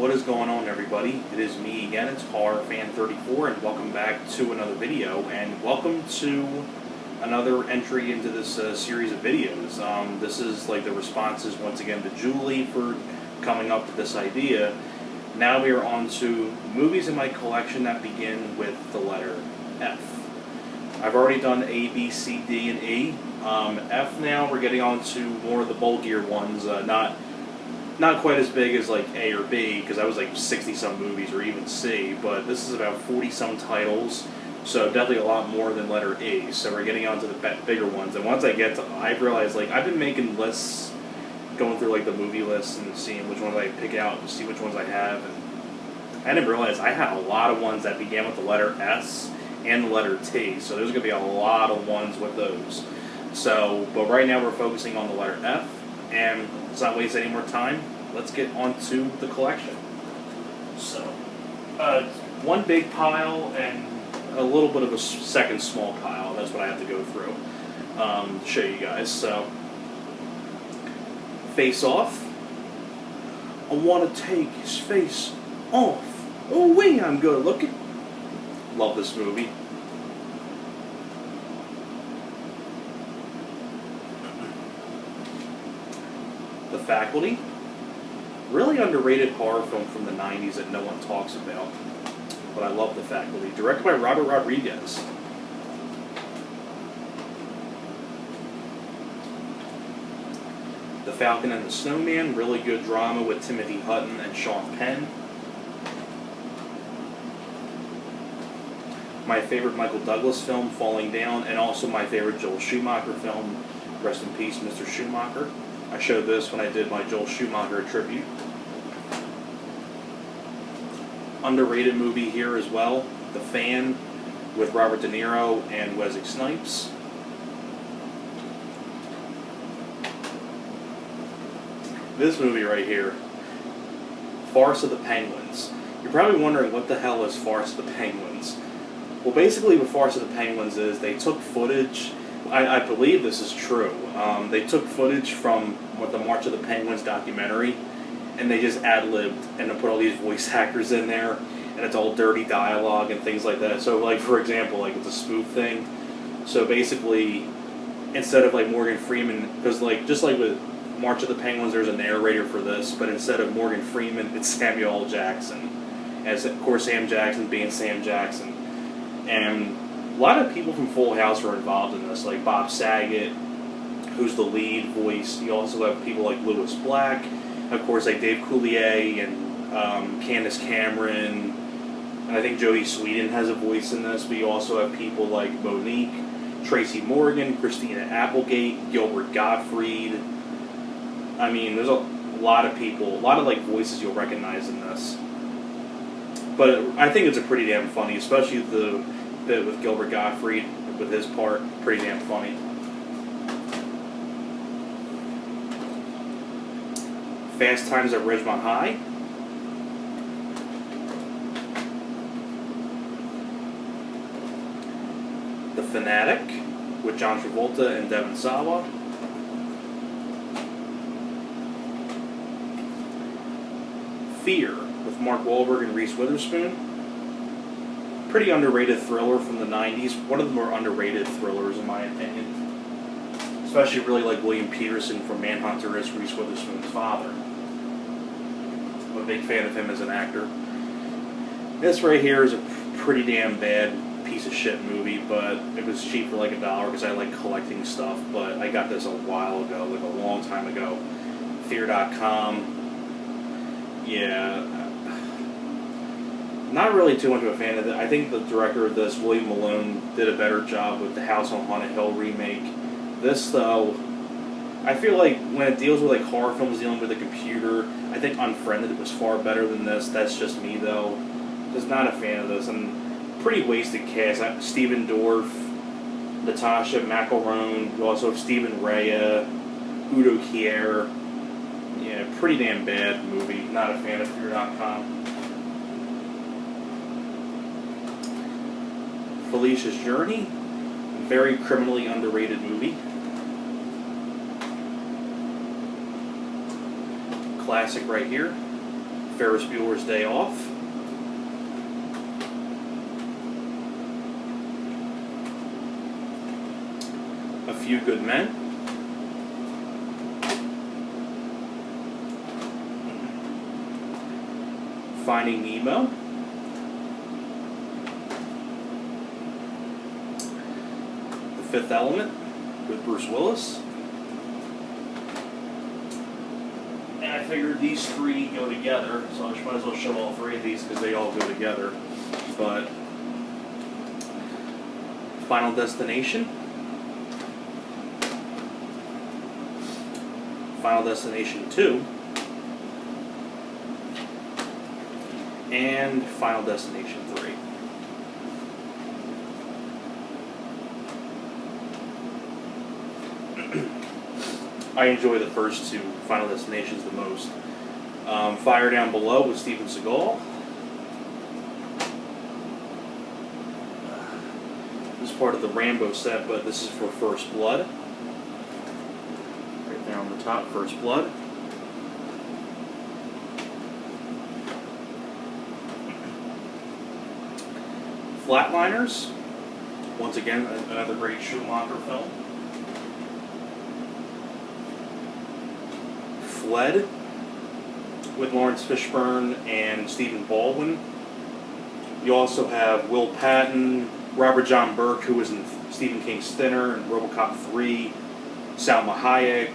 What is going on, everybody? It is me again, it's HorrorFan34, and welcome back to another video, and welcome to another entry into this series of videos. This is like the responses once again to Julie for coming up with this idea. Now we are on to movies in my collection that begin with the letter F. I've already done A, B, C, D, and E. F now, we're getting on to more of the bulkier ones, not quite as big as like A or B, because I was like 60-some movies, or even C, but this is about 40-some titles, so definitely a lot more than letter E. So we're getting on to the bigger ones, and once I get to, I've realized, like, I've been making lists, going through like the movie lists and seeing which ones I pick out and see which ones I have, and I didn't realize I had a lot of ones that began with the letter S and the letter T, so there's going to be a lot of ones with those. So, but right now we're focusing on the letter F, and let's not waste any more time. Let's get on to the collection. So, one big pile and a little bit of a second small pile. That's what I have to go through to show you guys. So, Face Off. I want to take his face off. Oh wait, I'm good looking. Love this movie. The Faculty. Really underrated horror film from the 90s that no one talks about. But I love The Faculty. Directed by Robert Rodriguez. The Falcon and the Snowman. Really good drama with Timothy Hutton and Sean Penn. My favorite Michael Douglas film, Falling Down, and also my favorite Joel Schumacher film, Rest in Peace, Mr. Schumacher. I showed this when I did my Joel Schumacher tribute. Underrated movie here as well, The Fan, with Robert De Niro and Wesley Snipes. This movie right here, Farce of the Penguins. You're probably wondering what the hell is Farce of the Penguins. Well, basically what Farce of the Penguins is, they took footage, I believe this is true, they took footage from the March of the Penguins documentary, and they just ad-libbed and put all these voice actors in there, and it's all dirty dialogue and things like that. So, like, for example, like, it's a spoof thing. So basically, instead of like Morgan Freeman, because like, just like with March of the Penguins, there's a narrator for this, but instead of Morgan Freeman, it's Samuel L. Jackson. As, of course, Sam Jackson being Sam Jackson. And a lot of people from Full House were involved in this, like Bob Saget, who's the lead voice. You also have people like Lewis Black, of course, like Dave Coulier and Candace Cameron, and I think Jodie Sweetin has a voice in this, but you also have people like Monique, Tracy Morgan, Christina Applegate, Gilbert Gottfried. I mean, there's a lot of people, a lot of like voices you'll recognize in this. But I think it's a pretty damn funny, especially the bit with Gilbert Gottfried, with his part, pretty damn funny. Fast Times at Ridgemont High. The Fanatic, with John Travolta and Devon Sawa. Fear, with Mark Wahlberg and Reese Witherspoon. Pretty underrated thriller from the 90s. One of the more underrated thrillers, in my opinion. Especially really like William Peterson from Manhunter as Reese Witherspoon's father. I'm a big fan of him as an actor. This right here is a pretty damn bad piece of shit movie, but it was cheap for like $1 because I like collecting stuff, but I got this a while ago, like a long time ago. Fear.com. Yeah, not really too much of a fan of it. I think the director of this, William Malone, did a better job with the House on Haunted Hill remake. This, though, I feel like when it deals with like horror films dealing with a computer, I think Unfriended was far better than this. That's just me, though. Just not a fan of this. And pretty wasted cast. Stephen Dorff, Natasha McElhone. You also have Stephen Rea, Udo Kier. Yeah, pretty damn bad movie. Not a fan of Fear.com. Felicia's Journey. Very criminally underrated movie. Classic right here. Ferris Bueller's Day Off, A Few Good Men, Finding Nemo, The Fifth Element with Bruce Willis. And I figured these three go together, so I might as well show all three of these because they all go together. But Final Destination, Final Destination 2, and Final Destination 3. I enjoy the first two Final Destinations the most. Fire Down Below with Steven Seagal. This is part of the Rambo set, but this is for First Blood. Right there on the top, First Blood. Flatliners. Once again, another great Schumacher film. Fled with Lawrence Fishburne and Stephen Baldwin. You also have Will Patton, Robert John Burke, who was in Stephen King's Thinner and RoboCop 3, Salma Hayek.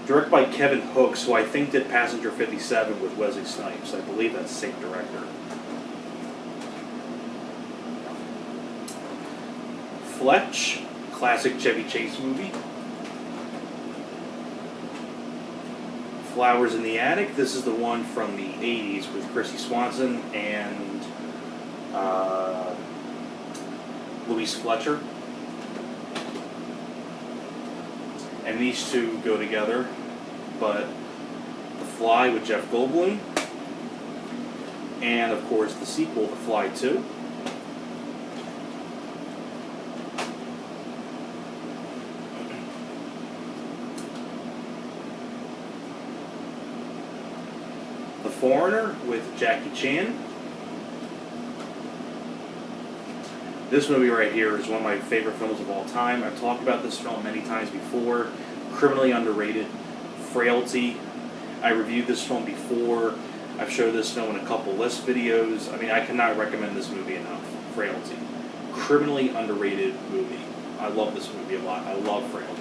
Directed by Kevin Hooks, who I think did Passenger 57 with Wesley Snipes. I believe that's the same director. Fletch, classic Chevy Chase movie. Flowers in the Attic. This is the one from the 80s with Chrissy Swanson and Louise Fletcher. And these two go together, but The Fly with Jeff Goldblum, and of course the sequel, The Fly 2. The Foreigner with Jackie Chan. This movie right here is one of my favorite films of all time. I've talked about this film many times before. Criminally underrated. Frailty. I reviewed this film before. I've showed this film in a couple list videos. I mean, I cannot recommend this movie enough. Frailty. Criminally underrated movie. I love this movie a lot. I love Frailty.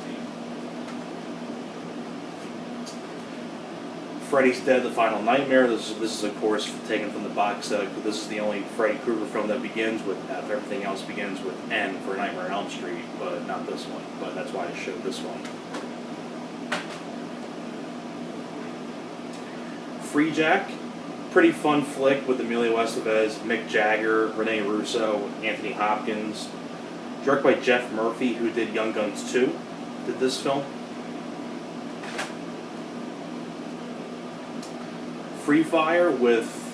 Freddy's Dead, The Final Nightmare. This is of course taken from the box set. This is the only Freddy Krueger film that begins with F. Everything else begins with N for Nightmare on Elm Street, but not this one. But that's why I showed this one. Free Jack, pretty fun flick with Emilio Estevez, Mick Jagger, Rene Russo, Anthony Hopkins. Directed by Jeff Murphy, who did Young Guns 2, did this film. Free Fire with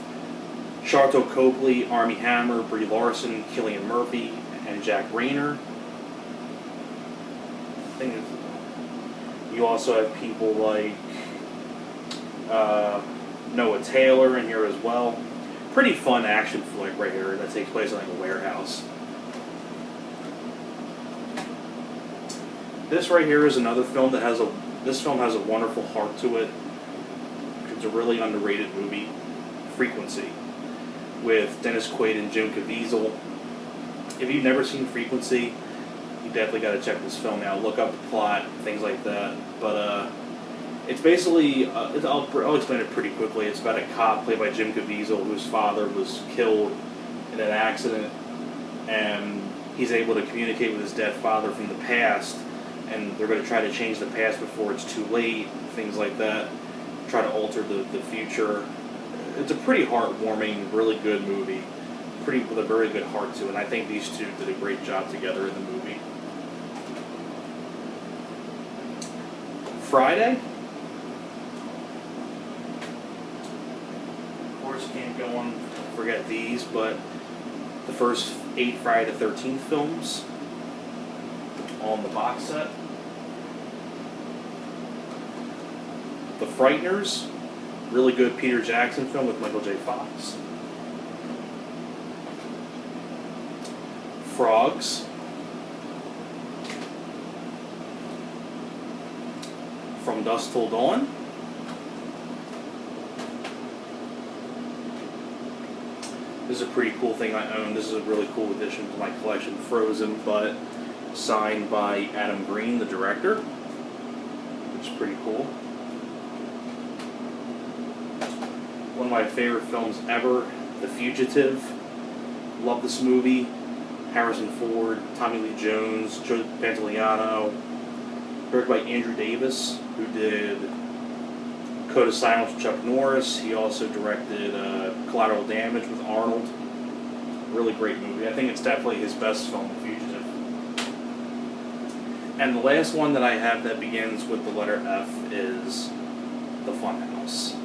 Sharlto Copley, Armie Hammer, Brie Larson, Cillian Murphy, and Jack Rayner. You also have people like Noah Taylor in here as well. Pretty fun action flick right here that takes place in like a warehouse. This right here is another film that has this film has a wonderful heart to it. It's a really underrated movie, Frequency, with Dennis Quaid and Jim Caviezel. If you've never seen Frequency, you definitely got to check this film out. Look up the plot, things like that. But it's basically, I'll explain it pretty quickly. It's about a cop played by Jim Caviezel whose father was killed in an accident, and he's able to communicate with his dead father from the past, and they're going to try to change the past before it's too late, things like that. Try to alter the future. It's a pretty heartwarming, really good movie, with a very good heart to it. And I think these two did a great job together in the movie. Friday. Of course, can't go on forget these, but the first 8 Friday the 13th films on the box set. The Frighteners, Really good Peter Jackson film with Michael J. Fox. Frogs. From Dusk Till Dawn. This is a pretty cool thing I own. This is a really cool addition to my collection. Frozen, but signed by Adam Green, the director, which is pretty cool. One of my favorite films ever, The Fugitive. Love this movie. Harrison Ford, Tommy Lee Jones, Joe Pantoliano. Directed by Andrew Davis, who did Code of Silence with Chuck Norris. He also directed Collateral Damage with Arnold. Really great movie. I think it's definitely his best film, The Fugitive. And the last one that I have that begins with the letter F is The Funhouse.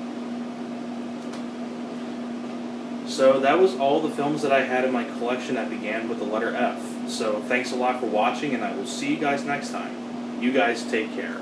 So that was all the films that I had in my collection that began with the letter F. So thanks a lot for watching, and I will see you guys next time. You guys take care.